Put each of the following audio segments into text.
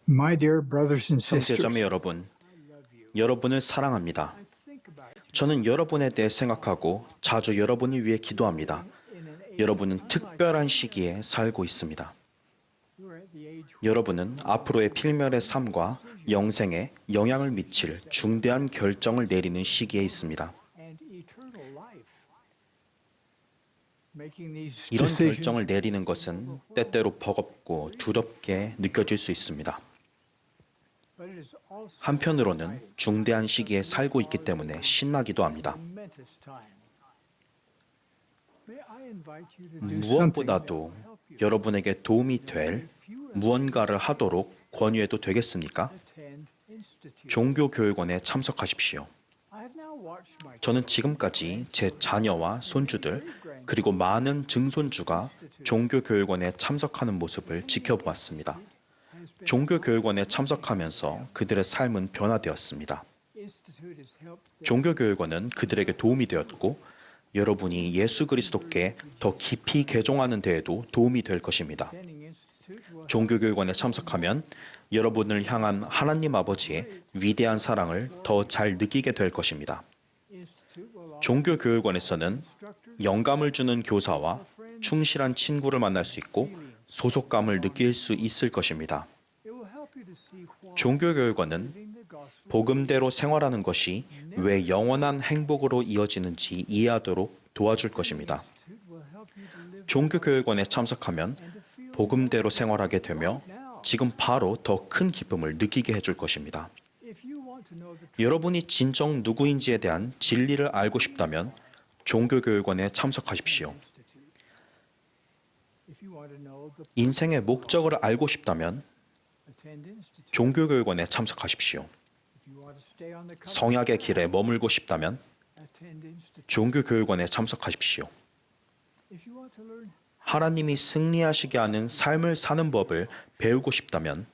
My dear brothers and 형제자매 sisters, 여러분, 여러분을 사랑합니다. 저는 여러분에 대해 생각하고 자주 여러분을 위해 기도합니다. 여러분은 특별한 시기에 살고 있습니다. 여러분은 앞으로의 필멸의 삶과 영생에 영향을 미칠 중대한 결정을 내리는 시기에 있습니다. 이런 결정을 내리는 것은 때때로 버겁고 두렵게 느껴질 수 있습니다. 한편으로는 중대한 시기에 살고 있기 때문에 신나기도 합니다. 무엇보다도 여러분에게 도움이 될 무언가를 하도록 권유해도 되겠습니까? 종교교육원에 참석하십시오. 저는 지금까지 제 자녀와 손주들 그리고 많은 증손주가 종교교육원에 참석하는 모습을 지켜보았습니다. 종교교육원에 참석하면서 그들의 삶은 변화되었습니다. 종교교육원은 그들에게 도움이 되었고 여러분이 예수 그리스도께 더 깊이 개종하는 데에도 도움이 될 것입니다. 종교교육원에 참석하면 여러분을 향한 하나님 아버지의 위대한 사랑을 더 잘 느끼게 될 것입니다. 종교교육원에서는 영감을 주는 교사와 충실한 친구를 만날 수 있고 소속감을 느낄 수 있을 것입니다. 종교교육원은 복음대로 생활하는 것이 왜 영원한 행복으로 이어지는지 이해하도록 도와줄 것입니다. 종교교육원에 참석하면 복음대로 생활하게 되며 지금 바로 더 큰 기쁨을 느끼게 해줄 것입니다. 여러분이 진정 누구인지에 대한 진리를 알고 싶다면 종교교육원에 참석하십시오. 인생의 목적을 알고 싶다면 종교교육원에 참석하십시오. 성약의 길에 머물고 싶다면 종교교육원에 참석하십시오. 하나님이 승리하시게 하는 삶을 사는 법을 배우고 싶다면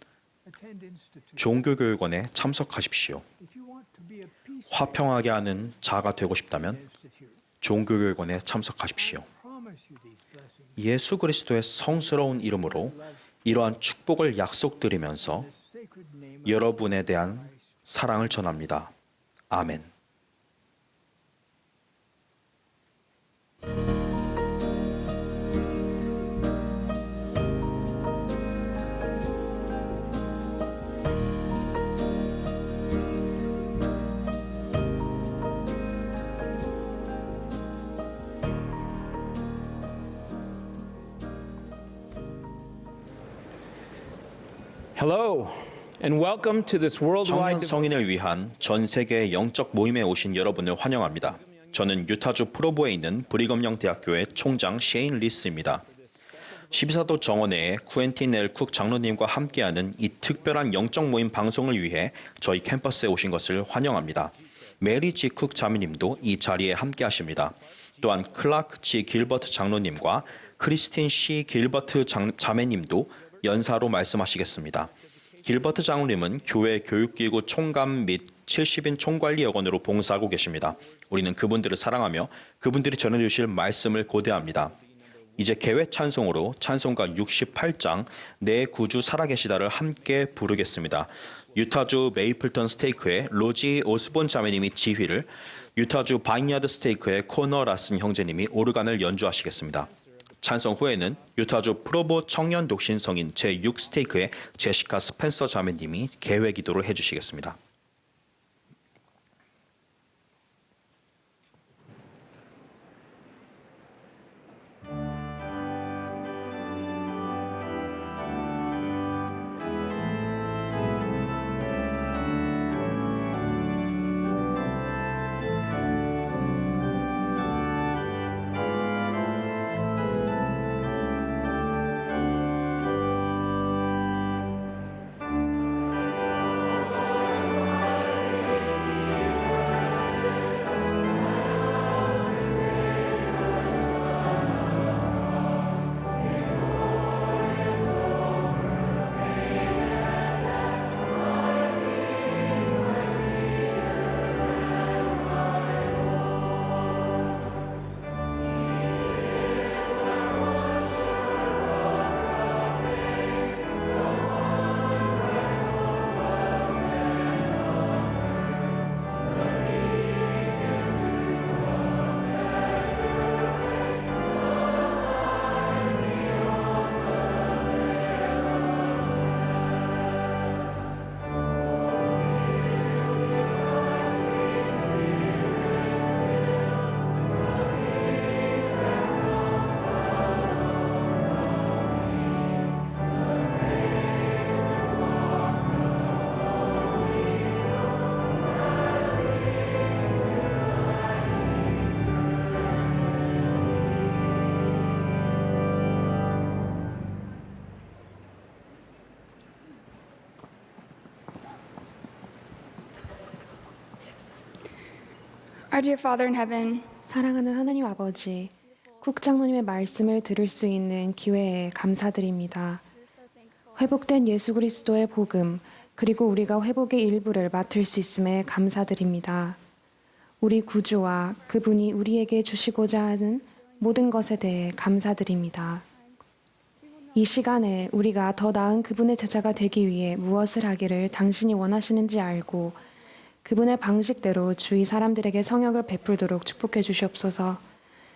종교교육원에 참석하십시오. 화평하게 하는 자가 되고 싶다면 종교교육원에 참석하십시오. 예수 그리스도의 성스러운 이름으로 이러한 축복을 약속드리면서 여러분에 대한 사랑을 전합니다. 아멘. Hello, and welcome to this worldwide 청년 성인을 위한 전 세계 영적 모임에 오신 여러분을 환영합니다. 저는 유타주 프로보에 있는 브리검영 대학교의 총장 셰인 리스입니다. 12사도 정원회의 쿠엔틴 엘 쿡 장로님과 함께하는 이 특별한 영적 모임 방송을 위해 저희 캠퍼스에 오신 것을 환영합니다. 메리 지 쿡 자매님도 이 자리에 함께하십니다. 또한 클라크 지 길버트 장로님과 크리스틴 시 길버트 자매님도 연사로 말씀하시겠습니다. 길버트 장로님은 교회 교육기구 총감 및 70인 총관리 여건으로 봉사하고 계십니다. 우리는 그분들을 사랑하며 그분들이 전해주실 말씀을 고대합니다. 이제 개회 찬송으로 찬송가 68장 내 구주 살아계시다를 함께 부르겠습니다. 유타주 메이플턴 스테이크의 로지 오스본 자매님이 지휘를, 유타주 바인야드 스테이크의 코너 라슨 형제님이 오르간을 연주하시겠습니다. 찬송 후에는 유타주 프로보 청년 독신 성인 제6 스테이크의 제시카 스펜서 자매님이 개회 기도를 해주시겠습니다. Our dear Father in heaven, 사랑하는 하나님 아버지, 쿡 장로님의 말씀을 들을 수 있는 기회에 감사드립니다. 회복된 예수 그리스도의 복음, 그리고 우리가 회복의 일부를 맡을 수 있음에 감사드립니다. 우리 구주와 그분이 우리에게 주시고자 하는 모든 것에 대해 감사드립니다. 이 시간에 우리가 더 나은 그분의 제자가 되기 위해 무엇을 하기를 당신이 원하시는지 알고 그분의 방식대로 주위 사람들에게 성역을 베풀도록 축복해 주시옵소서.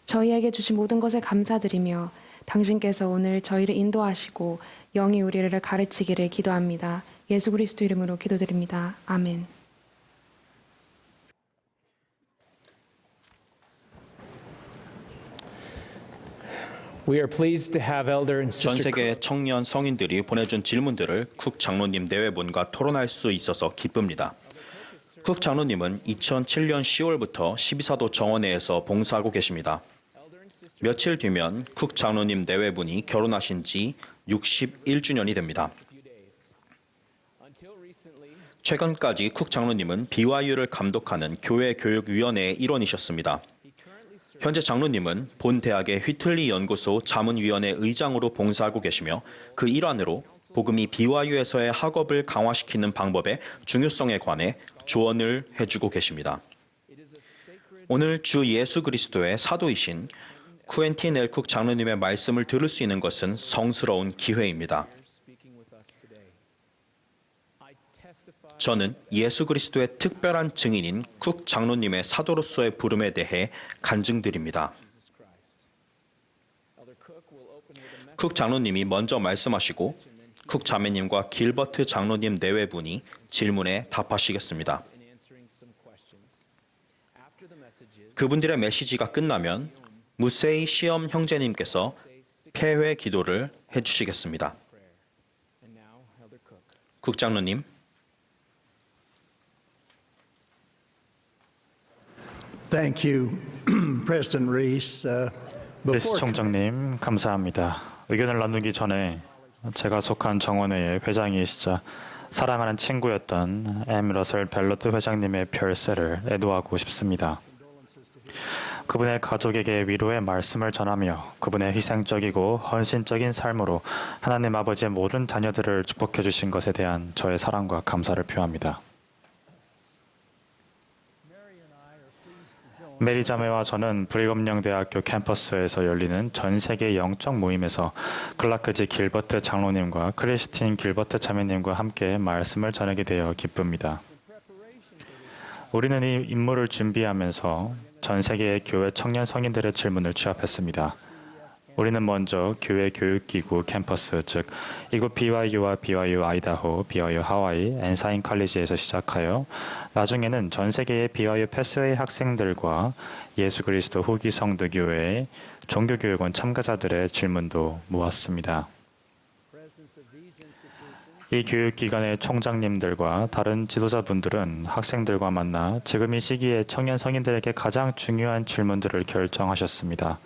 저희에게 주신 모든 것에 감사드리며 당신께서 오늘 저희를 인도하시고 영이 우리를 가르치기를 기도합니다. 예수 그리스도 이름으로 기도드립니다. 아멘. We are pleased to have Elder and 전 Sister 세계 청년 성인들이 보내준 질문들을 쿡 장로님 내외분과 토론할 수 있어서 기쁩니다. 쿡 장로님은 2007년 10월부터 12사도 정원회에서 봉사하고 계십니다. 며칠 뒤면 쿡 장로님 내외분이 결혼하신 지 61주년이 됩니다. 최근까지 쿡 장로님은 BYU를 감독하는 교회교육위원회의 일원이셨습니다. 현재 장로님은 본 대학의 휘틀리 연구소 자문위원회 의장으로 봉사하고 계시며 그 일환으로 복음이 BYU에서의 학업을 강화시키는 방법의 중요성에 관해 조언을 해주고 계십니다. 오늘 주 예수 그리스도의 사도이신 쿠엔틴 엘 쿡 장로님의 말씀을 들을 수 있는 것은 성스러운 기회입니다. 저는 예수 그리스도의 특별한 증인인 쿡 장로님의 사도로서의 부름에 대해 간증드립니다. 쿡 장로님이 먼저 말씀하시고 쿡 자매님과 길버트 장로님 내외분이 질문에 답하시겠습니다. 그분들의 메시지가 끝나면 무세이 시엄 형제님께서 폐회 기도를 해주시겠습니다. 쿡 장로님. Thank you, President Reese. 리스 총장님, 감사합니다. 의견을 나누기 전에 제가 속한 정원회의 회장이시자 사랑하는 친구였던 M. 러셀 벨로트 회장님의 별세를 애도하고 싶습니다. 그분의 가족에게 위로의 말씀을 전하며 그분의 희생적이고 헌신적인 삶으로 하나님 아버지의 모든 자녀들을 축복해 주신 것에 대한 저의 사랑과 감사를 표합니다. 메리 자매와 저는 브리검영 대학교 캠퍼스에서 열리는 전 세계 영적 모임에서 클라크지 길버트 장로님과 크리스틴 길버트 자매님과 함께 말씀을 전하게 되어 기쁩니다. 우리는 이 임무를 준비하면서 전 세계의 교회 청년 성인들의 질문을 취합했습니다. 우리는 먼저 교회 교육기구 캠퍼스, 즉 이곳 BYU와 BYU 아이다호, BYU 하와이, 엔사인 칼리지에서 시작하여 나중에는 전 세계의 BYU 패스웨이 학생들과 예수 그리스도 후기 성도교회의 종교교육원 참가자들의 질문도 모았습니다. 이 교육기관의 총장님들과 다른 지도자분들은 학생들과 만나 지금 이 시기에 청년 성인들에게 가장 중요한 질문들을 결정하셨습니다.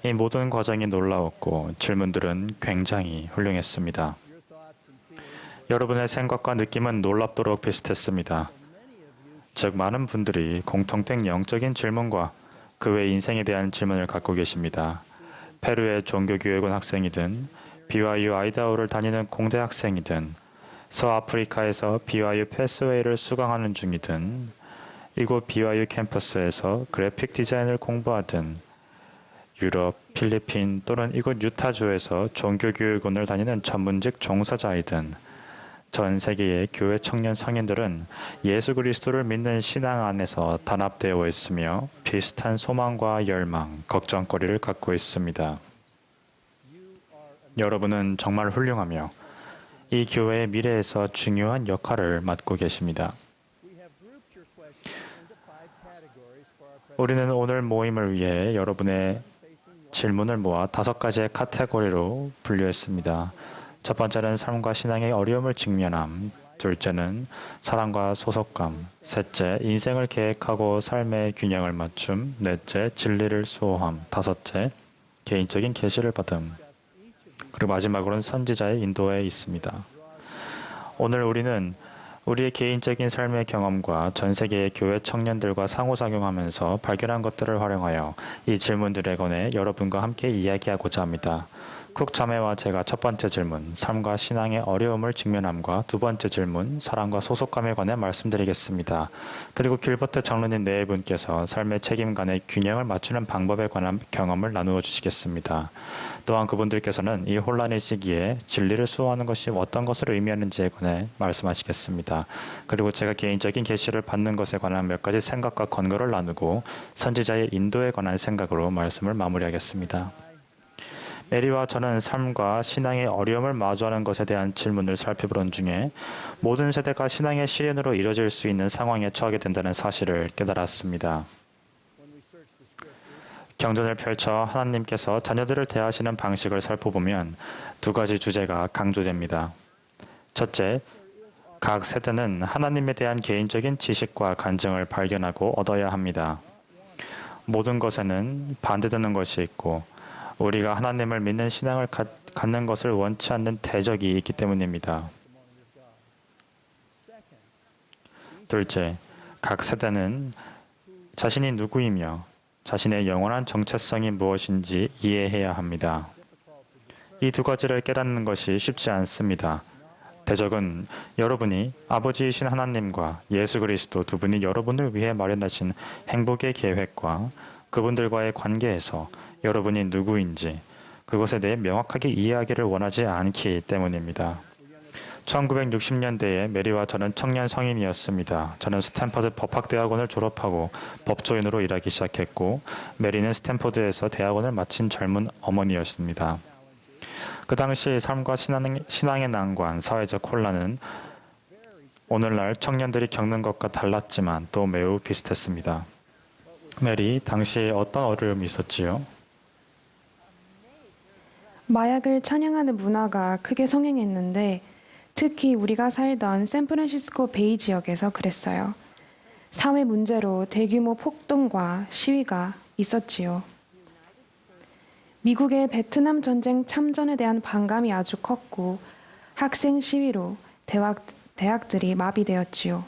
이 모든 과정이 놀라웠고 질문들은 굉장히 훌륭했습니다. 여러분의 생각과 느낌은 놀랍도록 비슷했습니다. 즉 많은 분들이 공통된 영적인 질문과 그 외 인생에 대한 질문을 갖고 계십니다. 페루의 종교교육원 학생이든 BYU 아이다호를 다니는 공대 학생이든 서아프리카에서 BYU 패스웨이를 수강하는 중이든 이곳 BYU 캠퍼스에서 그래픽 디자인을 공부하든 유럽, 필리핀 또는 이곳 유타주에서 종교교육원을 다니는 전문직 종사자이든 전 세계의 교회 청년 성인들은 예수 그리스도를 믿는 신앙 안에서 단합되어 있으며 비슷한 소망과 열망, 걱정거리를 갖고 있습니다. 여러분은 정말 훌륭하며 이 교회의 미래에서 중요한 역할을 맡고 계십니다. 우리는 오늘 모임을 위해 여러분의 질문을 모아 5가지의 카테고리로 분류했습니다. 첫 번째는 삶과 신앙의 어려움을 직면함, 둘째는 사랑과 소속감, 셋째 인생을 계획하고 삶의 균형을 맞춤, 넷째 진리를 수호함, 다섯째 개인적인 계시를 받음, 그리고 마지막으로는 선지자의 인도에 있습니다. 오늘 우리는 우리의 개인적인 삶의 경험과 전 세계의 교회 청년들과 상호작용하면서 발견한 것들을 활용하여 이 질문들에 관해 여러분과 함께 이야기하고자 합니다. 쿡 자매와 제가 첫 번째 질문, 삶과 신앙의 어려움을 직면함과 두 번째 질문, 사랑과 소속감에 관해 말씀드리겠습니다. 그리고 길버트 장로님 네 분께서 삶의 책임 간의 균형을 맞추는 방법에 관한 경험을 나누어 주시겠습니다. 또한 그분들께서는 이 혼란의 시기에 진리를 수호하는 것이 어떤 것을 의미하는지에 관해 말씀하시겠습니다. 그리고 제가 개인적인 계시를 받는 것에 관한 몇 가지 생각과 권고를 나누고 선지자의 인도에 관한 생각으로 말씀을 마무리하겠습니다. 메리와 저는 삶과 신앙의 어려움을 마주하는 것에 대한 질문을 살펴보는 중에 모든 세대가 신앙의 시련으로 이뤄질 수 있는 상황에 처하게 된다는 사실을 깨달았습니다. 경전을 펼쳐 하나님께서 자녀들을 대하시는 방식을 살펴보면 두 가지 주제가 강조됩니다. 첫째, 각 세대는 하나님에 대한 개인적인 지식과 간증을 발견하고 얻어야 합니다. 모든 것에는 반대되는 것이 있고 우리가 하나님을 믿는 신앙을 갖는 것을 원치 않는 대적이 있기 때문입니다. 둘째, 각 세대는 자신이 누구이며 자신의 영원한 정체성이 무엇인지 이해해야 합니다. 이 두 가지를 깨닫는 것이 쉽지 않습니다. 대적은 여러분이 아버지이신 하나님과 예수 그리스도 두 분이 여러분을 위해 마련하신 행복의 계획과 그분들과의 관계에서 여러분이 누구인지 그것에 대해 명확하게 이해하기를 원하지 않기 때문입니다. 1960년대에 메리와 저는 청년 성인이었습니다. 저는 스탠퍼드 법학대학원을 졸업하고 법조인으로 일하기 시작했고 메리는 스탠퍼드에서 대학원을 마친 젊은 어머니였습니다. 그 당시 삶과 신앙의 난관, 사회적 혼란은 오늘날 청년들이 겪는 것과 달랐지만 또 매우 비슷했습니다. 메리, 당시에 어떤 어려움이 있었지요? 마약을 찬양하는 문화가 크게 성행했는데 특히 우리가 살던 샌프란시스코 베이 지역에서 그랬어요. 사회 문제로 대규모 폭동과 시위가 있었지요. 미국의 베트남 전쟁 참전에 대한 반감이 아주 컸고 학생 시위로 대학들이 마비되었지요.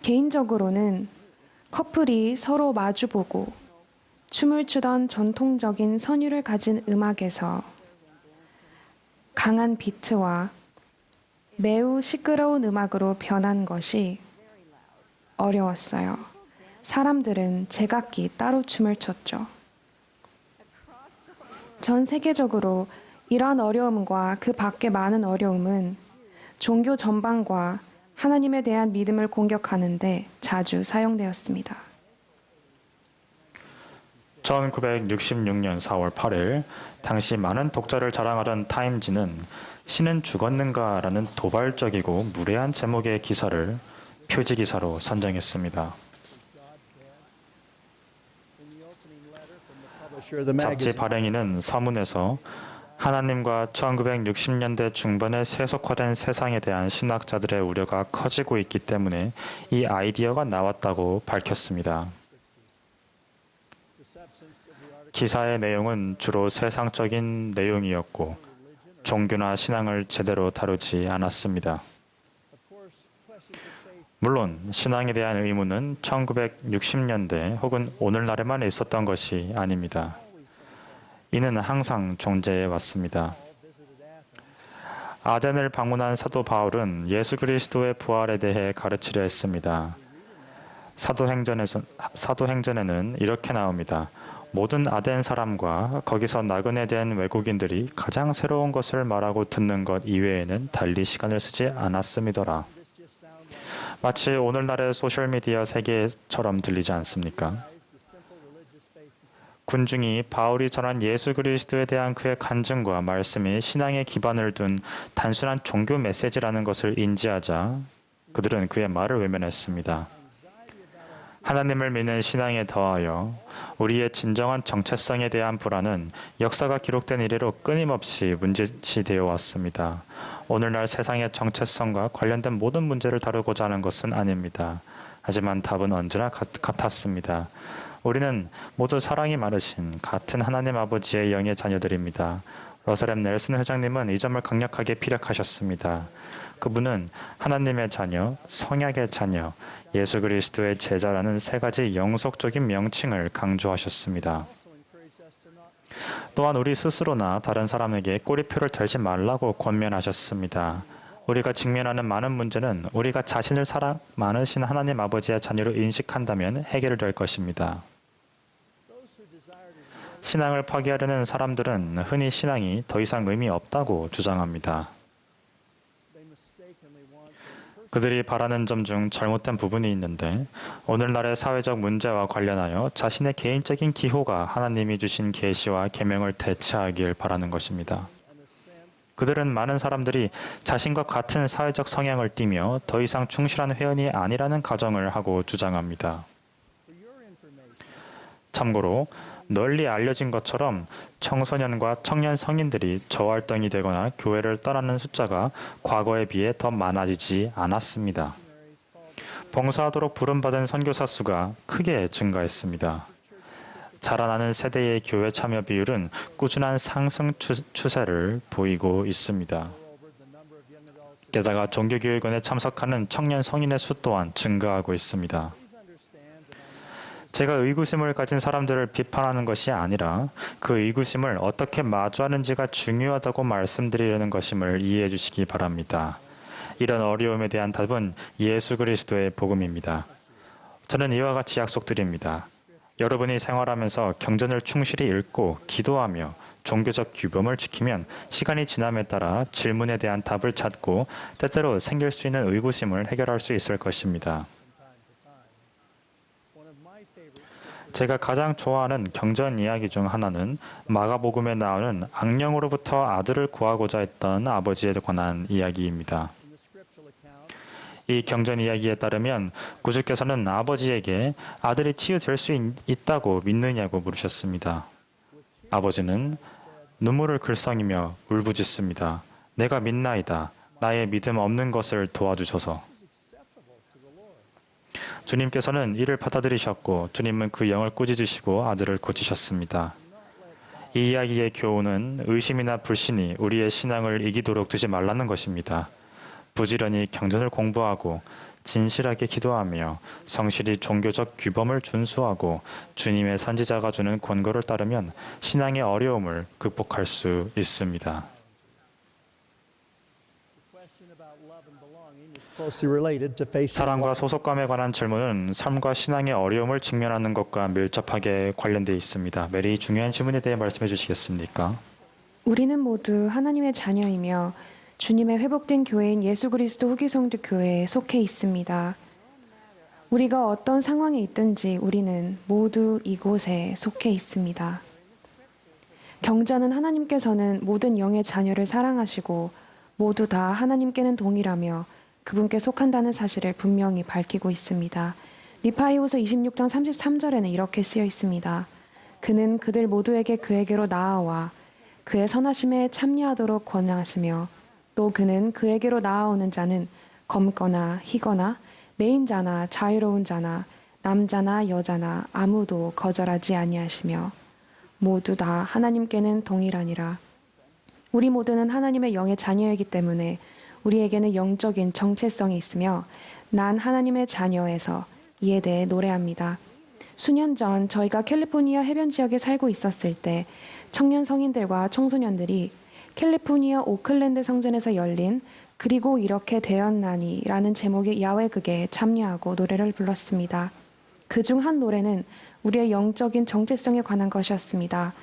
개인적으로는 커플이 서로 마주보고 춤을 추던 전통적인 선율을 가진 음악에서 강한 비트와 매우 시끄러운 음악으로 변한 것이 어려웠어요. 사람들은 제각기 따로 춤을 췄죠. 전 세계적으로 이러한 어려움과 그 밖의 많은 어려움은 종교 전반과 하나님에 대한 믿음을 공격하는데 자주 사용되었습니다. 1966년 4월 8일 당시 많은 독자를 자랑하던 타임지는 신은 죽었는가? 라는 도발적이고 무례한 제목의 기사를 표지 기사로 선정했습니다. 잡지 발행인은 서문에서 하나님과 1960년대 중반에 세속화된 세상에 대한 신학자들의 우려가 커지고 있기 때문에 이 아이디어가 나왔다고 밝혔습니다. 기사의 내용은 주로 세상적인 내용이었고 종교나 신앙을 제대로 다루지 않았습니다. 물론 신앙에 대한 의문은 1960년대 혹은 오늘날에만 있었던 것이 아닙니다. 이는 항상 존재해 왔습니다. 아덴을 방문한 사도 바울은 예수 그리스도의 부활에 대해 가르치려 했습니다. 사도행전에는 이렇게 나옵니다. 모든 아덴 사람과 거기서 나그네 된 외국인들이 가장 새로운 것을 말하고 듣는 것 이외에는 달리 시간을 쓰지 않았음이더라. 마치 오늘날의 소셜미디어 세계처럼 들리지 않습니까? 군중이 바울이 전한 예수 그리스도에 대한 그의 간증과 말씀이 신앙의 기반을 둔 단순한 종교 메시지라는 것을 인지하자 그들은 그의 말을 외면했습니다. 하나님을 믿는 신앙에 더하여 우리의 진정한 정체성에 대한 불안은 역사가 기록된 이래로 끊임없이 문제시되어 왔습니다. 오늘날 세상의 정체성과 관련된 모든 문제를 다루고자 하는 것은 아닙니다. 하지만 답은 언제나 같았습니다. 우리는 모두 사랑이 많으신 같은 하나님 아버지의 영의 자녀들입니다. 러셀 M. 넬슨 회장님은 이 점을 강력하게 피력하셨습니다. 그분은 하나님의 자녀, 성약의 자녀, 예수 그리스도의 제자라는 세 가지 영속적인 명칭을 강조하셨습니다. 또한 우리 스스로나 다른 사람에게 꼬리표를 달지 말라고 권면하셨습니다. 우리가 직면하는 많은 문제는 우리가 자신을 사랑 많으신 하나님 아버지의 자녀로 인식한다면 해결될 것입니다. 신앙을 파기하려는 사람들은 흔히 신앙이 더 이상 의미 없다고 주장합니다. 그들이 바라는 점 중 잘못된 부분이 있는데 오늘날의 사회적 문제와 관련하여 자신의 개인적인 기호가 하나님이 주신 계시와 계명을 대체하길 바라는 것입니다. 그들은 많은 사람들이 자신과 같은 사회적 성향을 띠며 더 이상 충실한 회원이 아니라는 가정을 하고 주장합니다. 참고로 널리 알려진 것처럼 청소년과 청년 성인들이 저활동이 되거나 교회를 떠나는 숫자가 과거에 비해 더 많아지지 않았습니다. 봉사하도록 부름받은 선교사 수가 크게 증가했습니다. 자라나는 세대의 교회 참여 비율은 꾸준한 상승 추세를 보이고 있습니다. 게다가 종교교육원에 참석하는 청년 성인의 수 또한 증가하고 있습니다. 제가 의구심을 가진 사람들을 비판하는 것이 아니라 그 의구심을 어떻게 마주하는지가 중요하다고 말씀드리려는 것임을 이해해 주시기 바랍니다. 이런 어려움에 대한 답은 예수 그리스도의 복음입니다. 저는 이와 같이 약속드립니다. 여러분이 생활하면서 경전을 충실히 읽고 기도하며 종교적 규범을 지키면 시간이 지남에 따라 질문에 대한 답을 찾고 때때로 생길 수 있는 의구심을 해결할 수 있을 것입니다. 제가 가장 좋아하는 경전 이야기 중 하나는 마가복음에 나오는 악령으로부터 아들을 구하고자 했던 아버지에 관한 이야기입니다. 이 경전 이야기에 따르면 구주께서는 아버지에게 아들이 치유될 수 있다고 믿느냐고 물으셨습니다. 아버지는 눈물을 글썽이며 울부짖습니다. 내가 믿나이다. 나의 믿음 없는 것을 도와주소서. 주님께서는 이를 받아들이셨고 주님은 그 영을 꾸짖으시고 아들을 고치셨습니다. 이 이야기의 교훈은 의심이나 불신이 우리의 신앙을 이기도록 두지 말라는 것입니다. 부지런히 경전을 공부하고 진실하게 기도하며 성실히 종교적 규범을 준수하고 주님의 선지자가 주는 권고를 따르면 신앙의 어려움을 극복할 수 있습니다. 사랑과 소속감에 관한 질문은 삶과 신앙의 어려움을 직면하는 것과 밀접하게 관련되어 있습니다. 메리, 중요한 질문에 대해 말씀해 주시겠습니까? 우리는 모두 하나님의 자녀이며 주님의 회복된 교회인 예수 그리스도 후기 성도 교회에 속해 있습니다. 우리가 어떤 상황에 있든지 우리는 모두 이곳에 속해 있습니다. 경전은 하나님께서는 모든 영의 자녀를 사랑하시고 모두 다 하나님께는 동일하며 그분께 속한다는 사실을 분명히 밝히고 있습니다. 니파이후서 26장 33절에는 이렇게 쓰여 있습니다. 그는 그들 모두에게 그에게로 나아와 그의 선하심에 참여하도록 권하시며 또 그는 그에게로 나아오는 자는 검거나 희거나 매인 자나 자유로운 자나 남자나 여자나 아무도 거절하지 아니하시며 모두 다 하나님께는 동일하니라. 우리 모두는 하나님의 영의 자녀이기 때문에 우리에게는 영적인 정체성이 있으며 난 하나님의 자녀에서 이에 대해 노래합니다. 수년 전 저희가 캘리포니아 해변 지역에 살고 있었을 때 청년 성인들과 청소년들이 캘리포니아 오클랜드 성전에서 열린 그리고 이렇게 되었나니라는 제목의 야외극에 참여하고 노래를 불렀습니다. 그중 한 노래는 우리의 영적인 정체성에 관한 것이었습니다.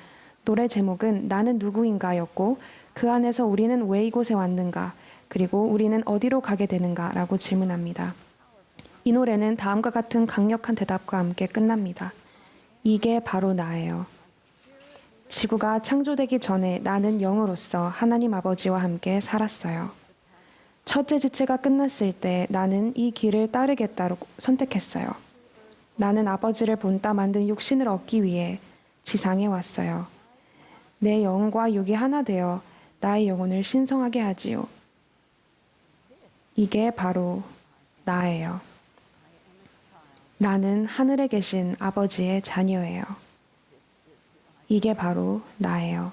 노래 제목은 나는 누구인가였고 그 안에서 우리는 왜 이곳에 왔는가 그리고 우리는 어디로 가게 되는가라고 질문합니다. 이 노래는 다음과 같은 강력한 대답과 함께 끝납니다. 이게 바로 나예요. 지구가 창조되기 전에 나는 영으로서 하나님 아버지와 함께 살았어요. 첫째 지체가 끝났을 때 나는 이 길을 따르겠다고 선택했어요. 나는 아버지를 본따 만든 육신을 얻기 위해 지상에 왔어요. 내 영과 육이 하나 되어 나의 영혼을 신성하게 하지요. 이게 바로 나예요. 나는 하늘에 계신 아버지의 자녀예요. 이게 바로 나예요.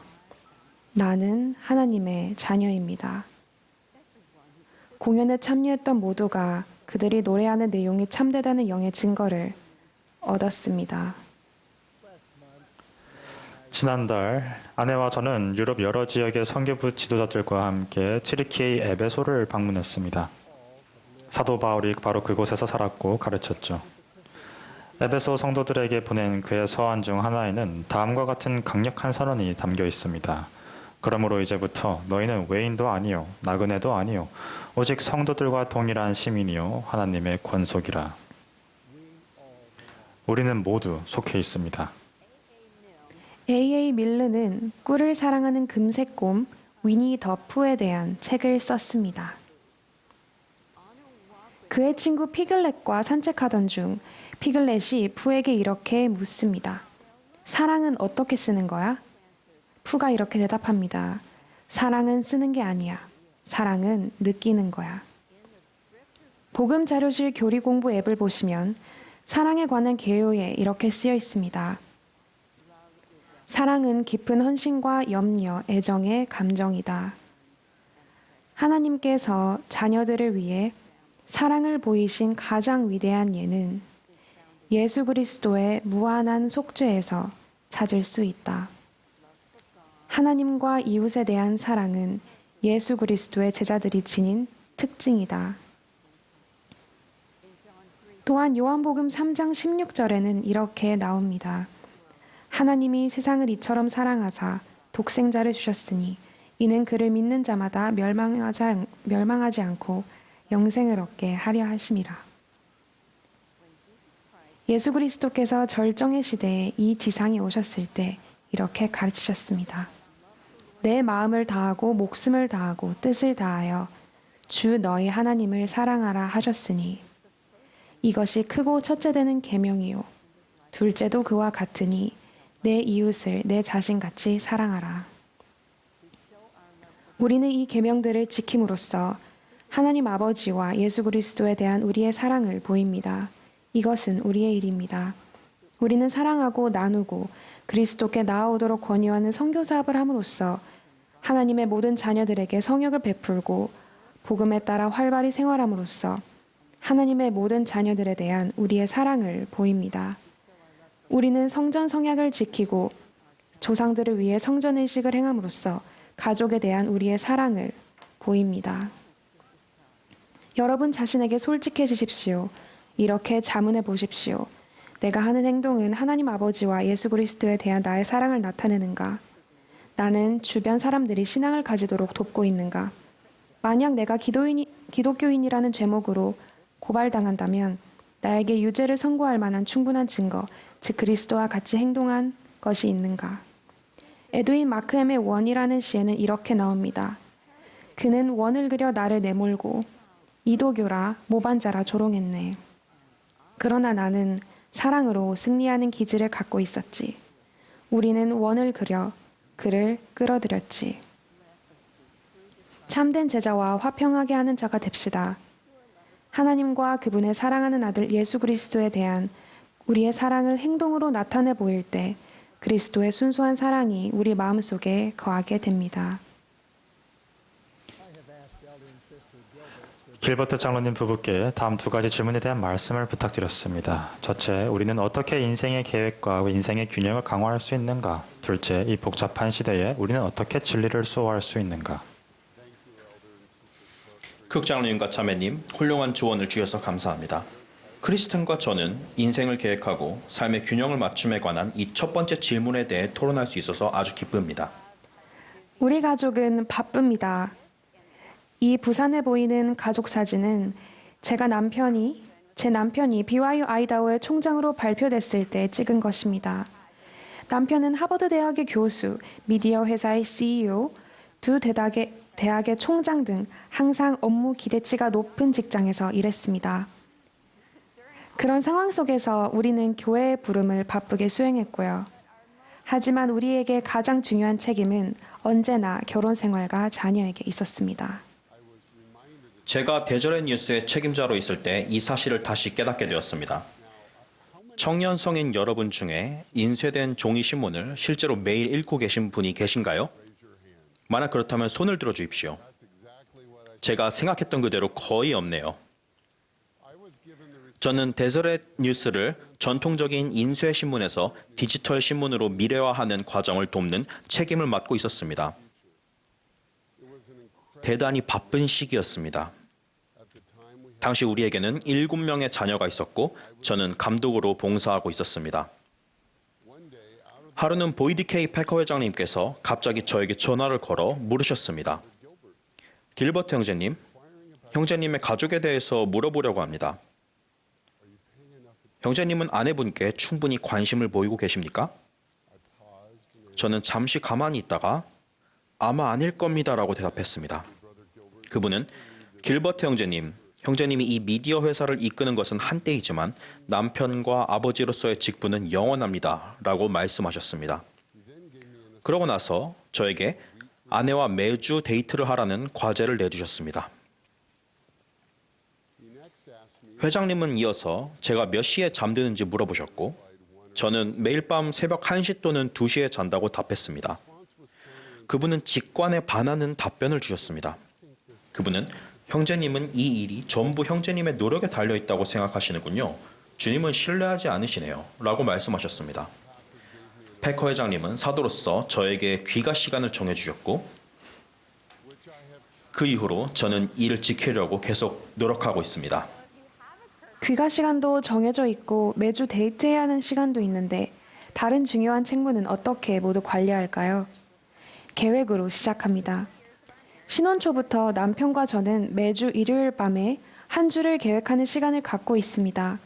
나는 하나님의 자녀입니다. 공연에 참여했던 모두가 그들이 노래하는 내용이 참되다는 영의 증거를 얻었습니다. 지난달 아내와 저는 유럽 여러 지역의 선교부 지도자들과 함께 튀르키예의 에베소를 방문했습니다. 사도 바울이 바로 그곳에서 살았고 가르쳤죠. 에베소 성도들에게 보낸 그의 서한 중 하나에는 다음과 같은 강력한 선언이 담겨 있습니다. 그러므로 이제부터 너희는 외인도 아니요 나그네도 아니요 오직 성도들과 동일한 시민이요 하나님의 권속이라. 우리는 모두 속해 있습니다. A.A. 밀르는 꿀을 사랑하는 금색곰 위니 더 푸에 대한 책을 썼습니다. 그의 친구 피글렛과 산책하던 중 피글렛이 푸에게 이렇게 묻습니다. 사랑은 어떻게 쓰는 거야? 푸가 이렇게 대답합니다. 사랑은 쓰는 게 아니야. 사랑은 느끼는 거야. 복음 자료실 교리 공부 앱을 보시면 사랑에 관한 개요에 이렇게 쓰여 있습니다. 사랑은 깊은 헌신과 염려, 애정의 감정이다. 하나님께서 자녀들을 위해 사랑을 보이신 가장 위대한 예는 예수 그리스도의 무한한 속죄에서 찾을 수 있다. 하나님과 이웃에 대한 사랑은 예수 그리스도의 제자들이 지닌 특징이다. 또한 요한복음 3장 16절에는 이렇게 나옵니다. 하나님이 세상을 이처럼 사랑하사 독생자를 주셨으니 이는 그를 믿는 자마다 멸망하지 않고 영생을 얻게 하려 하심이라. 예수 그리스도께서 절정의 시대에 이 지상에 오셨을 때 이렇게 가르치셨습니다. 내 마음을 다하고 목숨을 다하고 뜻을 다하여 주 너희 하나님을 사랑하라 하셨으니 이것이 크고 첫째 되는 계명이요 둘째도 그와 같으니 내 이웃을 내 자신같이 사랑하라. 우리는 이 계명들을 지킴으로써 하나님 아버지와 예수 그리스도에 대한 우리의 사랑을 보입니다. 이것은 우리의 일입니다. 우리는 사랑하고 나누고 그리스도께 나아오도록 권유하는 선교 사업을 함으로써 하나님의 모든 자녀들에게 성역을 베풀고 복음에 따라 활발히 생활함으로써 하나님의 모든 자녀들에 대한 우리의 사랑을 보입니다. 우리는 성전 성약을 지키고 조상들을 위해 성전의식을 행함으로써 가족에 대한 우리의 사랑을 보입니다. 여러분 자신에게 솔직해지십시오. 이렇게 자문해 보십시오. 내가 하는 행동은 하나님 아버지와 예수 그리스도에 대한 나의 사랑을 나타내는가? 나는 주변 사람들이 신앙을 가지도록 돕고 있는가? 만약 내가 기독교인이라는 제목으로 고발당한다면 나에게 유죄를 선고할 만한 충분한 증거, 즉 그리스도와 같이 행동한 것이 있는가? 에드윈 마크햄의 원이라는 시에는 이렇게 나옵니다. 그는 원을 그려 나를 내몰고 이도교라 모반자라 조롱했네. 그러나 나는 사랑으로 승리하는 기질을 갖고 있었지. 우리는 원을 그려 그를 끌어들였지. 참된 제자와 화평하게 하는 자가 됩시다. 하나님과 그분의 사랑하는 아들 예수 그리스도에 대한 우리의 사랑을 행동으로 나타내 보일 때 그리스도의 순수한 사랑이 우리 마음속에 거하게 됩니다. 길버트 장로님 부부께 다음 두 가지 질문에 대한 말씀을 부탁드렸습니다. 첫째, 우리는 어떻게 인생의 계획과 인생의 균형을 강화할 수 있는가? 둘째, 이 복잡한 시대에 우리는 어떻게 진리를 수호할 수 있는가? 극장로님과 자매님, 훌륭한 조언을 주셔서 감사합니다. 크리스틴과 저는 인생을 계획하고 삶의 균형을 맞춤에 관한 이 첫 번째 질문에 대해 토론할 수 있어서 아주 기쁩니다. 우리 가족은 바쁩니다. 이 부산에 보이는 가족 사진은 제 남편이 BYU 아이다호의 총장으로 발표됐을 때 찍은 것입니다. 남편은 하버드 대학의 교수, 미디어 회사의 CEO, 두 대학의 총장 등 항상 업무 기대치가 높은 직장에서 일했습니다. 그런 상황 속에서 우리는 교회의 부름을 바쁘게 수행했고요. 하지만 우리에게 가장 중요한 책임은 언제나 결혼 생활과 자녀에게 있었습니다. 제가 대절의 뉴스의 책임자로 있을 때 이 사실을 다시 깨닫게 되었습니다. 청년 성인 여러분 중에 인쇄된 종이 신문을 실제로 매일 읽고 계신 분이 계신가요? 만약 그렇다면 손을 들어 주십시오. 제가 생각했던 그대로 거의 없네요. 저는 데서렛 뉴스를 전통적인 인쇄 신문에서 디지털 신문으로 미래화하는 과정을 돕는 책임을 맡고 있었습니다. 대단히 바쁜 시기였습니다. 당시 우리에게는 7명의 자녀가 있었고 저는 감독으로 봉사하고 있었습니다. 하루는 보이드 K 패커 회장님께서 갑자기 저에게 전화를 걸어 물으셨습니다. 길버트 형제님, 형제님의 가족에 대해서 물어보려고 합니다. 형제님은 아내분께 충분히 관심을 보이고 계십니까? 저는 잠시 가만히 있다가 아마 아닐 겁니다라고 대답했습니다. 그분은 길버트 형제님, 형제님이 이 미디어 회사를 이끄는 것은 한때이지만 남편과 아버지로서의 직분은 영원합니다 라고 말씀하셨습니다. 그러고 나서 저에게 아내와 매주 데이트를 하라는 과제를 내주셨습니다. 회장님은 이어서 제가 몇 시에 잠드는지 물어보셨고 저는 매일 밤 새벽 1시 또는 2시에 잔다고 답했습니다. 그분은 직관에 반하는 답변을 주셨습니다. 그분은 형제님은 이 일이 전부 형제님의 노력에 달려있다고 생각하시는군요. 주님은 신뢰하지 않으시네요. 라고 말씀하셨습니다. 패커 회장님은 사도로서 저에게 귀가 시간을 정해주셨고 그 이후로 저는 이를 지키려고 계속 노력하고 있습니다. 귀가 시간도 정해져 있고 매주 데이트해야 하는 시간도 있는데 다른 중요한 책무는 어떻게 모두 관리할까요? 계획으로 시작합니다. 신혼 초부터 남편과 저는 매주 일요일 밤에 한 주를 계획하는 시간을 갖고 있습니다.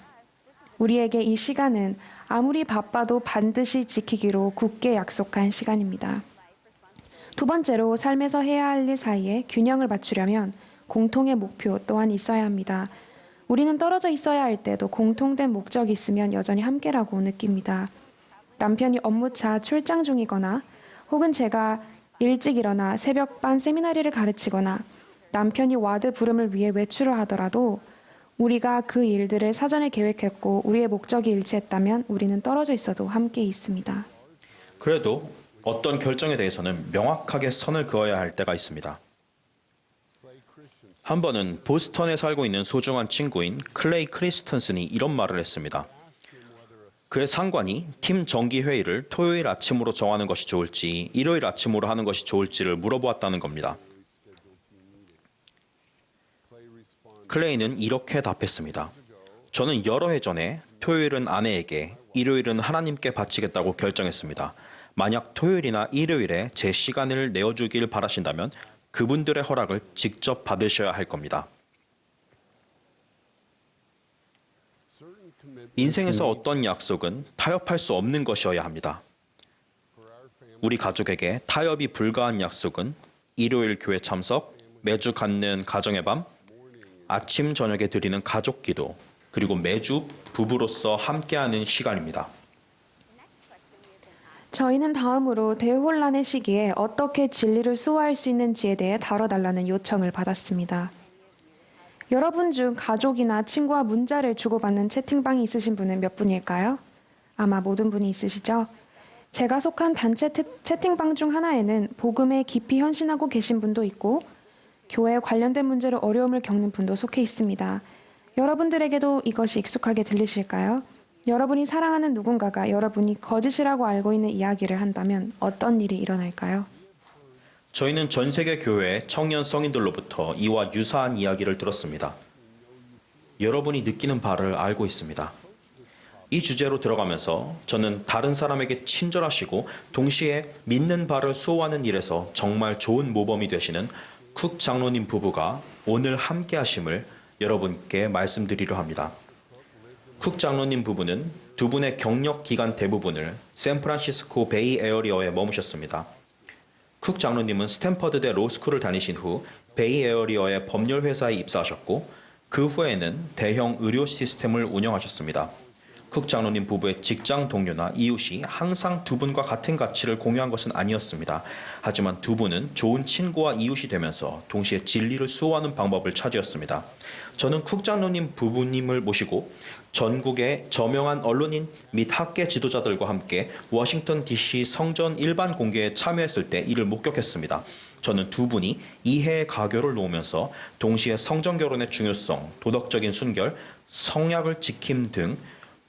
우리에게 이 시간은 아무리 바빠도 반드시 지키기로 굳게 약속한 시간입니다. 두 번째로 삶에서 해야 할 일 사이에 균형을 맞추려면 공통의 목표 또한 있어야 합니다. 우리는 떨어져 있어야 할 때도 공통된 목적이 있으면 여전히 함께라고 느낍니다. 남편이 업무차 출장 중이거나 혹은 제가 일찍 일어나 새벽반 세미나리를 가르치거나 남편이 와드 부름을 위해 외출을 하더라도 우리가 그 일들을 사전에 계획했고 우리의 목적이 일치했다면 우리는 떨어져 있어도 함께 있습니다. 그래도 어떤 결정에 대해서는 명확하게 선을 그어야 할 때가 있습니다. 한 번은 보스턴에 살고 있는 소중한 친구인 클레이 크리스턴슨이 이런 말을 했습니다. 그의 상관이 팀 정기 회의를 토요일 아침으로 정하는 것이 좋을지 일요일 아침으로 하는 것이 좋을지를 물어보았다는 겁니다. 클레이는 이렇게 답했습니다. 저는 여러 해 전에 토요일은 아내에게, 일요일은 하나님께 바치겠다고 결정했습니다. 만약 토요일이나 일요일에 제 시간을 내어주길 바라신다면 그분들의 허락을 직접 받으셔야 할 겁니다. 인생에서 어떤 약속은 타협할 수 없는 것이어야 합니다. 우리 가족에게 타협이 불가한 약속은 일요일 교회 참석, 매주 갖는 가정의 밤, 아침 저녁에 드리는 가족 기도, 그리고 매주 부부로서 함께하는 시간입니다. 저희는 다음으로 대혼란의 시기에 어떻게 진리를 수호할 수 있는지에 대해 다뤄달라는 요청을 받았습니다. 여러분 중 가족이나 친구와 문자를 주고받는 채팅방이 있으신 분은 몇 분일까요? 아마 모든 분이 있으시죠? 제가 속한 단체 채팅방 중 하나에는 복음에 깊이 헌신하고 계신 분도 있고 교회에 관련된 문제로 어려움을 겪는 분도 속해 있습니다. 여러분들에게도 이것이 익숙하게 들리실까요? 여러분이 사랑하는 누군가가 여러분이 거짓이라고 알고 있는 이야기를 한다면 어떤 일이 일어날까요? 저희는 전 세계 교회 청년 성인들로부터 이와 유사한 이야기를 들었습니다. 여러분이 느끼는 바를 알고 있습니다. 이 주제로 들어가면서 저는 다른 사람에게 친절하시고 동시에 믿는 바를 수호하는 일에서 정말 좋은 모범이 되시는 쿡 장로님 부부가 오늘 함께 하심을 여러분께 말씀드리려 합니다. 쿡 장로님 부부는 두 분의 경력 기간 대부분을 샌프란시스코 베이 에어리어에 머무셨습니다. 쿡 장로님은 스탠퍼드대 로스쿨을 다니신 후 베이 에어리어의 법률 회사에 입사하셨고 그 후에는 대형 의료 시스템을 운영하셨습니다. 쿡 장로님 부부의 직장 동료나 이웃이 항상 두 분과 같은 가치를 공유한 것은 아니었습니다. 하지만 두 분은 좋은 친구와 이웃이 되면서 동시에 진리를 수호하는 방법을 찾으었습니다. 저는 쿡 장로님 부부님을 모시고 전국의 저명한 언론인 및 학계 지도자들과 함께 워싱턴 DC 성전 일반 공개에 참여했을 때 이를 목격했습니다. 저는 두 분이 이해의 가교를 놓으면서 동시에 성전 결혼의 중요성, 도덕적인 순결, 성약을 지킴 등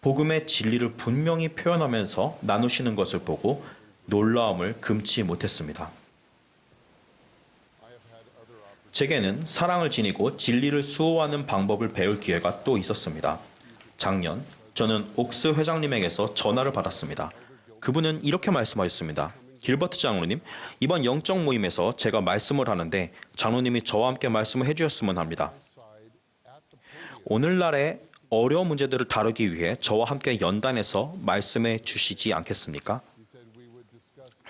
복음의 진리를 분명히 표현하면서 나누시는 것을 보고 놀라움을 금치 못했습니다. 제게는 사랑을 지니고 진리를 수호하는 방법을 배울 기회가 또 있었습니다. 작년 저는 옥스 회장님에게서 전화를 받았습니다. 그분은 이렇게 말씀하셨습니다. 길버트 장로님, 이번 영적 모임에서 제가 말씀을 하는데 장로님이 저와 함께 말씀을 해주셨으면 합니다. 오늘날의 어려운 문제들을 다루기 위해 저와 함께 연단해서 말씀해 주시지 않겠습니까?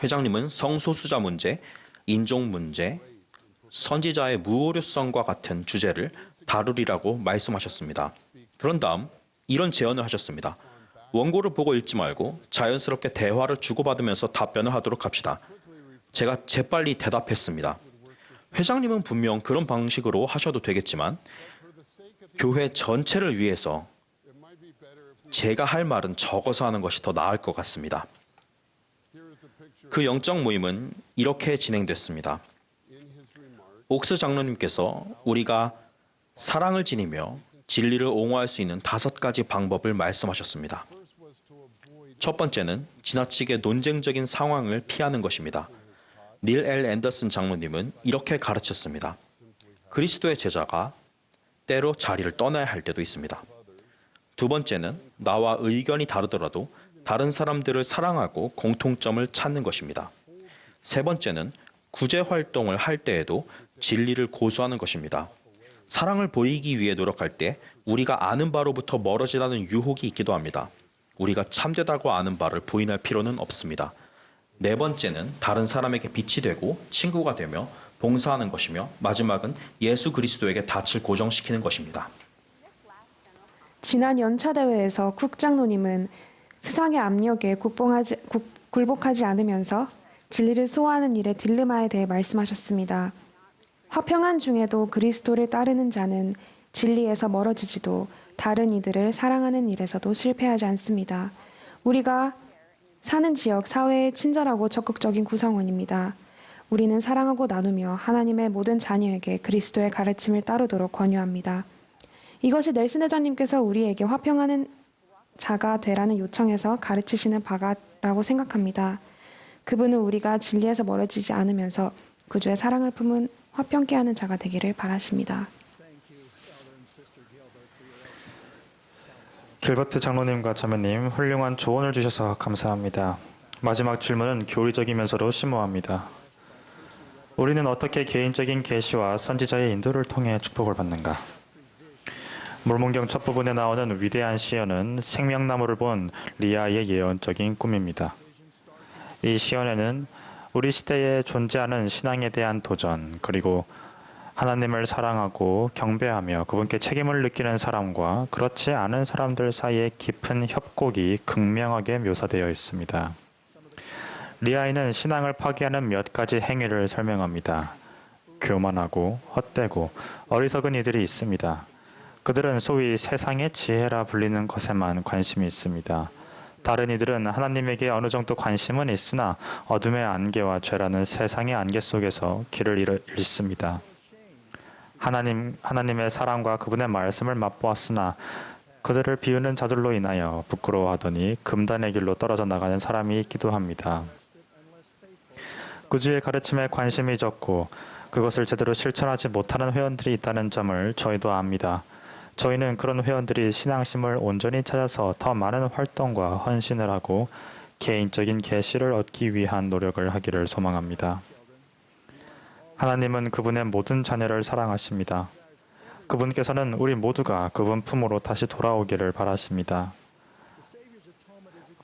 회장님은 성소수자 문제, 인종 문제, 선지자의 무오류성과 같은 주제를 다루리라고 말씀하셨습니다. 그런 다음 이런 제언을 하셨습니다. 원고를 보고 읽지 말고 자연스럽게 대화를 주고받으면서 답변을 하도록 합시다. 제가 재빨리 대답했습니다. 회장님은 분명 그런 방식으로 하셔도 되겠지만 교회 전체를 위해서 제가 할 말은 적어서 하는 것이 더 나을 것 같습니다. 그 영적 모임은 이렇게 진행됐습니다. 옥스 장로님께서 우리가 사랑을 지니며 진리를 옹호할 수 있는 5가지 방법을 말씀하셨습니다. 첫 번째는 지나치게 논쟁적인 상황을 피하는 것입니다. 닐 L. 앤더슨 장로님은 이렇게 가르쳤습니다. 그리스도의 제자가 때로 자리를 떠나야 할 때도 있습니다. 두 번째는 나와 의견이 다르더라도 다른 사람들을 사랑하고 공통점을 찾는 것입니다. 세 번째는 구제 활동을 할 때에도 진리를 고수하는 것입니다. 사랑을 보이기 위해 노력할 때 우리가 아는 바로부터 멀어지라는 유혹이 있기도 합니다. 우리가 참되다고 아는 바를 부인할 필요는 없습니다. 네 번째는 다른 사람에게 빛이 되고 친구가 되며 봉사하는 것이며 마지막은 예수 그리스도에게 닻을 고정시키는 것입니다. 지난 연차 대회에서 쿡 장로님은 세상의 압력에 굴복하지 않으면서 진리를 수호하는 일의 딜레마에 대해 말씀하셨습니다. 화평한 중에도 그리스도를 따르는 자는 진리에서 멀어지지도 다른 이들을 사랑하는 일에서도 실패하지 않습니다. 우리가 사는 지역 사회의 친절하고 적극적인 구성원입니다. 우리는 사랑하고 나누며 하나님의 모든 자녀에게 그리스도의 가르침을 따르도록 권유합니다. 이것이 넬슨 회장님께서 우리에게 화평하는 자가 되라는 요청에서 가르치시는 바라고 생각합니다. 그분은 우리가 진리에서 멀어지지 않으면서 구주의 사랑을 품은 화평케 하는 자가 되기를 바라십니다. 길버트 장로님과 자매님, 훌륭한 조언을 주셔서 감사합니다. 마지막 질문은 교리적이면서도 심오합니다. 우리는 어떻게 개인적인 계시와 선지자의 인도를 통해 축복을 받는가? 몰몬경 첫 부분에 나오는 위대한 시연은 생명나무를 본 리아의 예언적인 꿈입니다. 이 시연에는 우리 시대에 존재하는 신앙에 대한 도전, 그리고 하나님을 사랑하고 경배하며 그분께 책임을 느끼는 사람과 그렇지 않은 사람들 사이의 깊은 협곡이 극명하게 묘사되어 있습니다. 리아이는 신앙을 파괴하는 몇 가지 행위를 설명합니다. 교만하고 헛되고 어리석은 이들이 있습니다. 그들은 소위 세상의 지혜라 불리는 것에만 관심이 있습니다. 다른 이들은 하나님에게 어느 정도 관심은 있으나 어둠의 안개와 죄라는 세상의 안개 속에서 길을 잃습니다. 하나님의 사랑과 그분의 말씀을 맛보았으나 그들을 비우는 자들로 인하여 부끄러워하더니 금단의 길로 떨어져 나가는 사람이 있기도 합니다. 구주의 가르침에 관심이 적고 그것을 제대로 실천하지 못하는 회원들이 있다는 점을 저희도 압니다. 저희는 그런 회원들이 신앙심을 온전히 찾아서 더 많은 활동과 헌신을 하고 개인적인 계시를 얻기 위한 노력을 하기를 소망합니다. 하나님은 그분의 모든 자녀를 사랑하십니다. 그분께서는 우리 모두가 그분 품으로 다시 돌아오기를 바라십니다.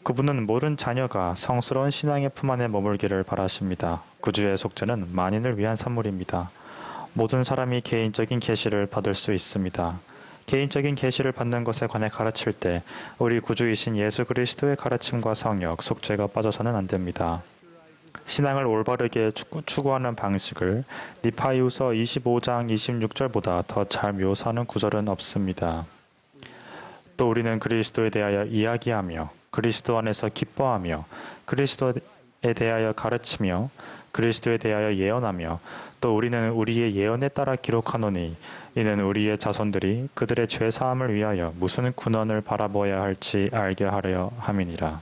그분은 모든 자녀가 성스러운 신앙의 품 안에 머물기를 바라십니다. 구주의 속죄는 만인을 위한 선물입니다. 모든 사람이 개인적인 계시를 받을 수 있습니다. 개인적인 계시를 받는 것에 관해 가르칠 때 우리 구주이신 예수 그리스도의 가르침과 성역, 속죄가 빠져서는 안 됩니다. 신앙을 올바르게 추구하는 방식을 니파이후서 25장 26절보다 더 잘 묘사하는 구절은 없습니다. 또 우리는 그리스도에 대하여 이야기하며 그리스도 안에서 기뻐하며 그리스도에 대하여 가르치며 그리스도에 대하여 예언하며 또 우리는 우리의 예언에 따라 기록하노니 이는 우리의 자손들이 그들의 죄 사함을 위하여 무슨 군원을 바라보아야 할지 알게 하려 함이니라.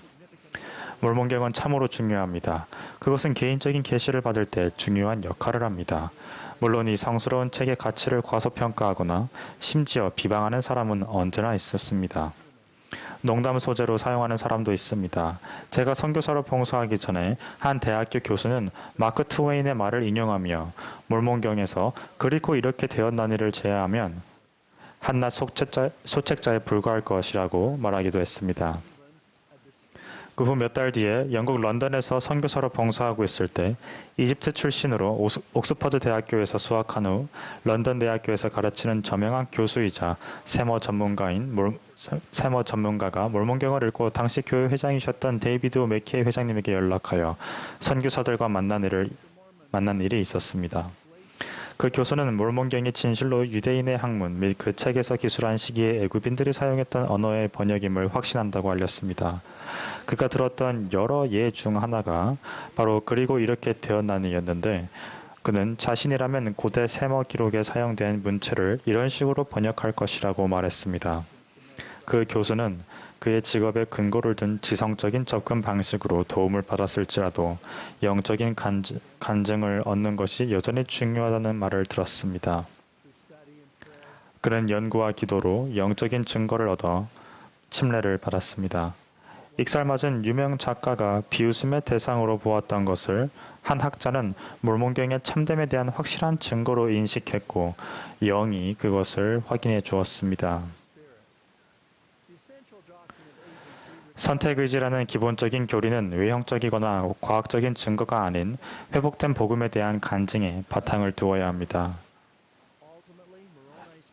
몰몬경은 참으로 중요합니다. 그것은 개인적인 계시를 받을 때 중요한 역할을 합니다. 물론 이 성스러운 책의 가치를 과소평가하거나 심지어 비방하는 사람은 언제나 있었습니다. 농담 소재로 사용하는 사람도 있습니다. 제가 선교사로 봉사하기 전에 한 대학교 교수는 마크 트웨인의 말을 인용하며 몰몬경에서 그리고 이렇게 되었나니를 제외하면 한낱 소책자에 불과할 것이라고 말하기도 했습니다. 그 후 몇 달 뒤에 영국 런던에서 선교사로 봉사하고 있을 때 이집트 출신으로 옥스퍼드 대학교에서 수학한 후 런던 대학교에서 가르치는 저명한 교수이자 세머 전문가가 몰몬경을 읽고 당시 교회 회장이셨던 데이비드 맥케이 회장님에게 연락하여 선교사들과 만난 일이 있었습니다. 그 교수는 몰몬경이 진실로 유대인의 학문 및 그 책에서 기술한 시기에 애굽인들이 사용했던 언어의 번역임을 확신한다고 알렸습니다. 그가 들었던 여러 예 중 하나가 바로 그리고 이렇게 되었나니였는데 그는 자신이라면 고대 세머 기록에 사용된 문체를 이런 식으로 번역할 것이라고 말했습니다. 그 교수는 그의 직업에 근거를 둔 지성적인 접근 방식으로 도움을 받았을지라도 영적인 간증을 얻는 것이 여전히 중요하다는 말을 들었습니다. 그는 연구와 기도로 영적인 증거를 얻어 침례를 받았습니다. 익살맞은 유명 작가가 비웃음의 대상으로 보았던 것을 한 학자는 몰몬경의 참됨에 대한 확실한 증거로 인식했고 영이 그것을 확인해 주었습니다. 선택의지라는 기본적인 교리는 외형적이거나 과학적인 증거가 아닌 회복된 복음에 대한 간증에 바탕을 두어야 합니다.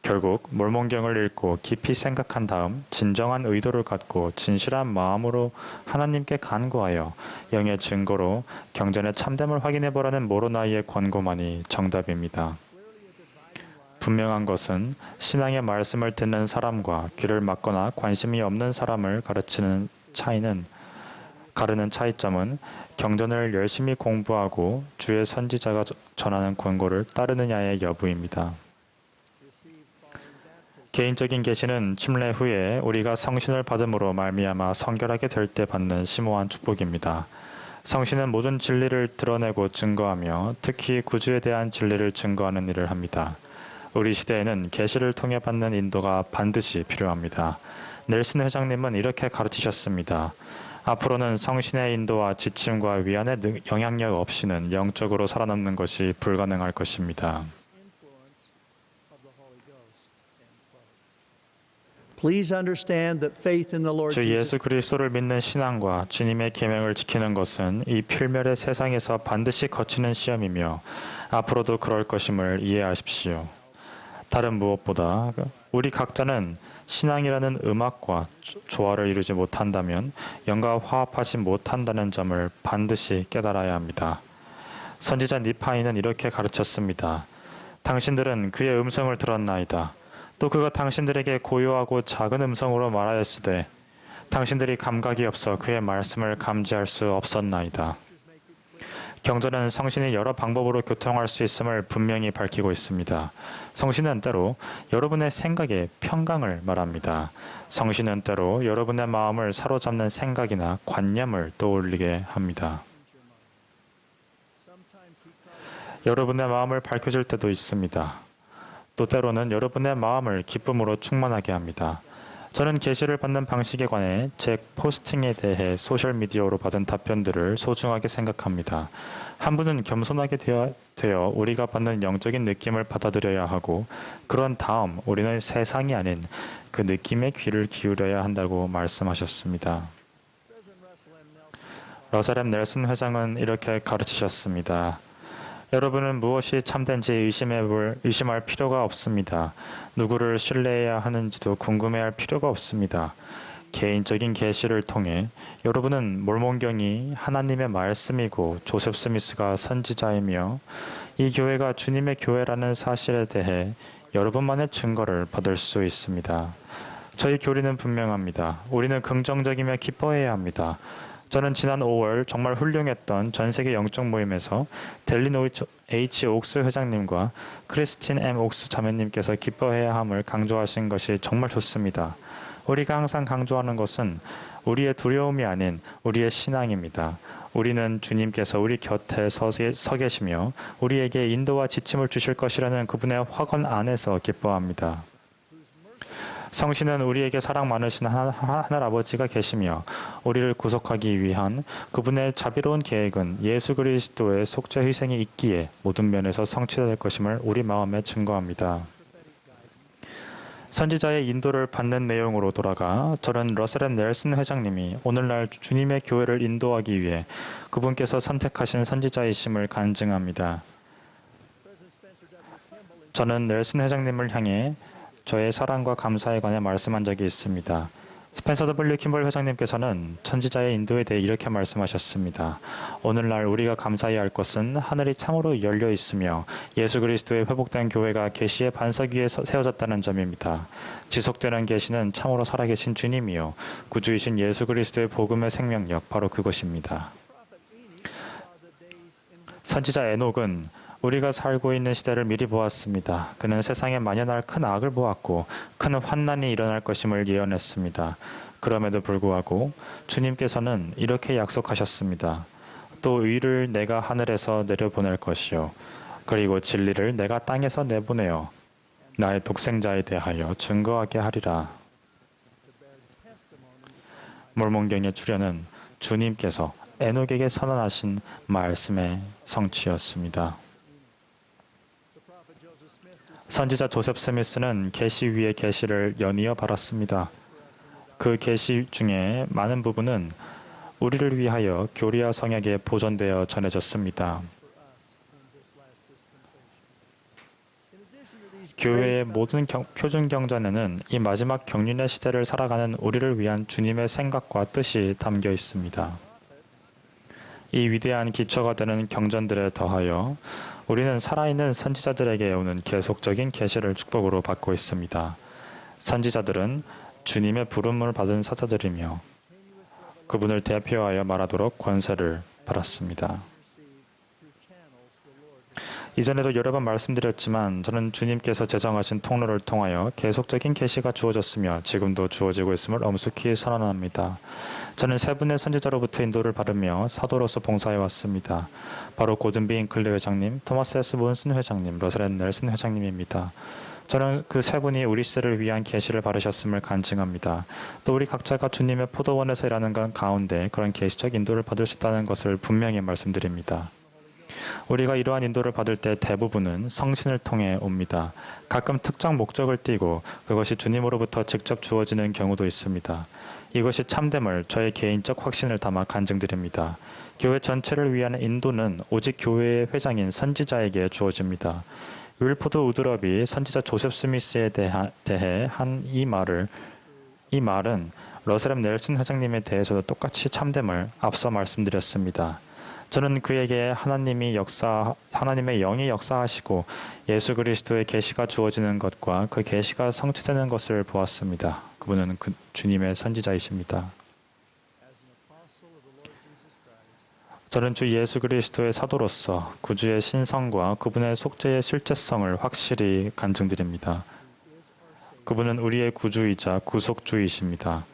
결국 몰몬경을 읽고 깊이 생각한 다음 진정한 의도를 갖고 진실한 마음으로 하나님께 간구하여 영의 증거로 경전의 참됨을 확인해보라는 모로나이의 권고만이 정답입니다. 분명한 것은 신앙의 말씀을 듣는 사람과 귀를 막거나 관심이 없는 사람을 가르는 차이점은 경전을 열심히 공부하고 주의 선지자가 전하는 권고를 따르느냐의 여부입니다. 개인적인 계시는 침례 후에 우리가 성신을 받음으로 말미암아 성결하게 될 때 받는 심오한 축복입니다. 성신은 모든 진리를 드러내고 증거하며 특히 구주에 대한 진리를 증거하는 일을 합니다. 우리 시대에는 계시를 통해 받는 인도가 반드시 필요합니다. 넬슨 회장님은 이렇게 가르치셨습니다. 앞으로는 성신의 인도와 지침과 위안의 영향력 없이는 영적으로 살아남는 것이 불가능할 것입니다. Please understand that faith in the Lord 주 Jesus 예수 그리스도를 믿는 신앙과 주님의 계명을 지키는 것은 이 필멸의 세상에서 반드시 거치는 시험이며 앞으로도 그럴 것임을 이해하십시오. 다른 무엇보다 우리 각자는 신앙이라는 음악과 조화를 이루지 못한다면 영과 화합하지 못한다는 점을 반드시 깨달아야 합니다. 선지자 니파이는 이렇게 가르쳤습니다. 당신들은 그의 음성을 들었나이다. 또 그가 당신들에게 고요하고 작은 음성으로 말하였으되 당신들이 감각이 없어 그의 말씀을 감지할 수 없었나이다. 경전은 성신이 여러 방법으로 교통할 수 있음을 분명히 밝히고 있습니다. 성신은 때로 여러분의 생각의 평강을 말합니다. 성신은 때로 여러분의 마음을 사로잡는 생각이나 관념을 떠올리게 합니다. 여러분의 마음을 밝혀줄 때도 있습니다. 또 때로는 여러분의 마음을 기쁨으로 충만하게 합니다. 저는 계시를 받는 방식에 관해 제 포스팅에 대해 소셜미디어로 받은 답변들을 소중하게 생각합니다. 한 분은 겸손하게 되어 우리가 받는 영적인 느낌을 받아들여야 하고 그런 다음 우리는 세상이 아닌 그 느낌에 귀를 기울여야 한다고 말씀하셨습니다. 러셀 M. 넬슨 회장은 이렇게 가르치셨습니다. 여러분은 무엇이 참된지 의심할 필요가 없습니다. 누구를 신뢰해야 하는지도 궁금해할 필요가 없습니다. 개인적인 계시를 통해 여러분은 몰몬경이 하나님의 말씀이고 조셉 스미스가 선지자이며 이 교회가 주님의 교회라는 사실에 대해 여러분만의 증거를 받을 수 있습니다. 저희 교리는 분명합니다. 우리는 긍정적이며 기뻐해야 합니다. 저는 지난 5월 정말 훌륭했던 전세계 영적 모임에서 델린 H. 옥스 회장님과 크리스틴 M. 옥스 자매님께서 기뻐해야 함을 강조하신 것이 정말 좋습니다. 우리가 항상 강조하는 것은 우리의 두려움이 아닌 우리의 신앙입니다. 우리는 주님께서 우리 곁에 서 계시며 우리에게 인도와 지침을 주실 것이라는 그분의 확언 안에서 기뻐합니다. 성신은 우리에게 사랑 많으신 하늘 아버지가 계시며 우리를 구속하기 위한 그분의 자비로운 계획은 예수 그리스도의 속죄 희생이 있기에 모든 면에서 성취될 것임을 우리 마음에 증거합니다. 선지자의 인도를 받는 내용으로 돌아가 저는 러셀 M. 넬슨 회장님이 오늘날 주님의 교회를 인도하기 위해 그분께서 선택하신 선지자이심을 간증합니다. 저는 넬슨 회장님을 향해 저의 사랑과 감사에 관해 말씀한 적이 있습니다. 스펜서 W. 킴벌 회장님께서는 선지자의 인도에 대해 이렇게 말씀하셨습니다. 오늘날 우리가 감사해야 할 것은 하늘이 참으로 열려 있으며 예수 그리스도의 회복된 교회가 계시의 반석 위에 세워졌다는 점입니다. 지속되는 계시는 참으로 살아계신 주님이요 구주이신 예수 그리스도의 복음의 생명력 바로 그것입니다. 선지자 에녹은 우리가 살고 있는 시대를 미리 보았습니다. 그는 세상에 만연할 큰 악을 보았고 큰 환난이 일어날 것임을 예언했습니다. 그럼에도 불구하고 주님께서는 이렇게 약속하셨습니다. 또 의를 내가 하늘에서 내려보낼 것이요 그리고 진리를 내가 땅에서 내보내어 나의 독생자에 대하여 증거하게 하리라. 몰몬경의 출현은 주님께서 에녹에게 선언하신 말씀의 성취였습니다. 선지자 조셉 스미스는 계시 위에 계시를 연이어 바랐습니다. 그 계시 중에 많은 부분은 우리를 위하여 교리와 성역에 보존되어 전해졌습니다. 교회의 모든 표준 경전에는 이 마지막 경륜의 시대를 살아가는 우리를 위한 주님의 생각과 뜻이 담겨 있습니다. 이 위대한 기초가 되는 경전들에 더하여 우리는 살아있는 선지자들에게 오는 계속적인 계시를 축복으로 받고 있습니다. 선지자들은 주님의 부름을 받은 사자들이며 그분을 대표하여 말하도록 권세를 받았습니다. 이전에도 여러 번 말씀드렸지만 저는 주님께서 제정하신 통로를 통하여 계속적인 계시가 주어졌으며 지금도 주어지고 있음을 엄숙히 선언합니다. 저는 세 분의 선지자로부터 인도를 받으며 사도로서 봉사해 왔습니다. 바로 고든 B. 잉클리 회장님, 토마스 S. 몬슨 회장님, 러셀 M. 넬슨 회장님입니다. 저는 그 세 분이 우리 시대를 위한 계시를 받으셨음을 간증합니다. 또 우리 각자가 주님의 포도원에서 일하는 가운데 그런 계시적 인도를 받을 수 있다는 것을 분명히 말씀드립니다. 우리가 이러한 인도를 받을 때 대부분은 성신을 통해 옵니다. 가끔 특정 목적을 띠고 그것이 주님으로부터 직접 주어지는 경우도 있습니다. 이것이 참됨을 저의 개인적 확신을 담아 간증드립니다. 교회 전체를 위한 인도는 오직 교회의 회장인 선지자에게 주어집니다. 윌포드 우드럽이 선지자 조셉 스미스에 대해 한 이 말은 러셀 M. 넬슨 회장님에 대해서도 똑같이 참됨을 앞서 말씀드렸습니다. 저는 그에게 하나님의 영이 역사하시고 예수 그리스도의 계시가 주어지는 것과 그 계시가 성취되는 것을 보았습니다. 그분은 그 주님의 선지자이십니다. 저는 주 예수 그리스도의 사도로서 구주의 신성과 그분의 속죄의 실제성을 확실히 간증드립니다. 그분은 우리의 구주이자 구속주이십니다.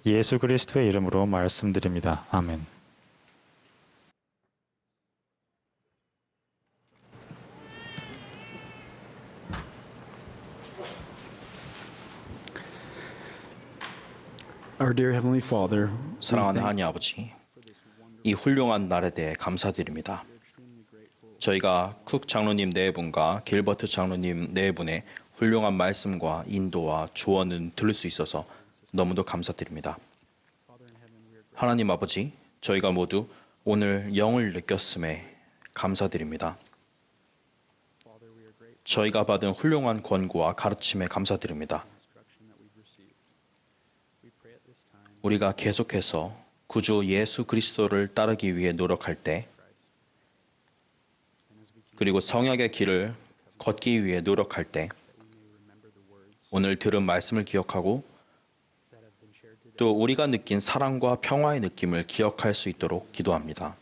예수 그리스도의 이름으로 말씀드립니다. 아멘. Our dear Heavenly Father, 사랑하는 하나님 아버지, 이 훌륭한 날에 대해 감사드립니다. 저희가 쿡 장로님 네 분과 길버트 장로님 네 분의 훌륭한 말씀과 인도와 조언을 들을 수 있어서 너무도 감사드립니다. 하나님 아버지, 저희가 모두 오늘 영을 느꼈음에 감사드립니다. 저희가 받은 훌륭한 권고와 가르침에 감사드립니다. 우리가 계속해서 구주 예수 그리스도를 따르기 위해 노력할 때, 그리고 성약의 길을 걷기 위해 노력할 때, 오늘 들은 말씀을 기억하고 또 우리가 느낀 사랑과 평화의 느낌을 기억할 수 있도록 기도합니다.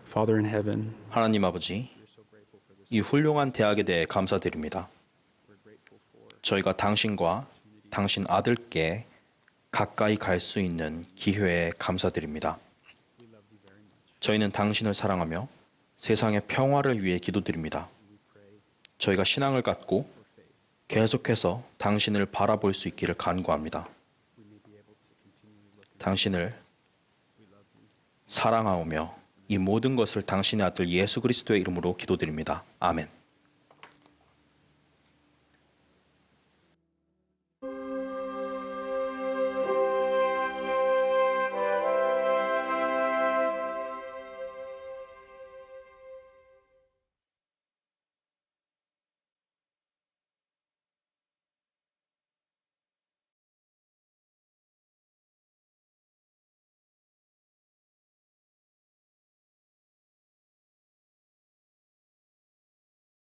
Father in heaven, 하나님 아버지, 이 훌륭한 대학에 대해 감사드립니다. 저희가 당신과 당신 아들께 가까이 갈 수 있는 기회에 감사드립니다. 저희는 당신을 사랑하며 세상의 평화를 위해 기도드립니다. 저희가 신앙을 갖고 계속해서 당신을 바라볼 수 있기를 간구합니다. 당신을 사랑하오며 이 모든 것을 당신의 아들 예수 그리스도의 이름으로 기도드립니다. 아멘.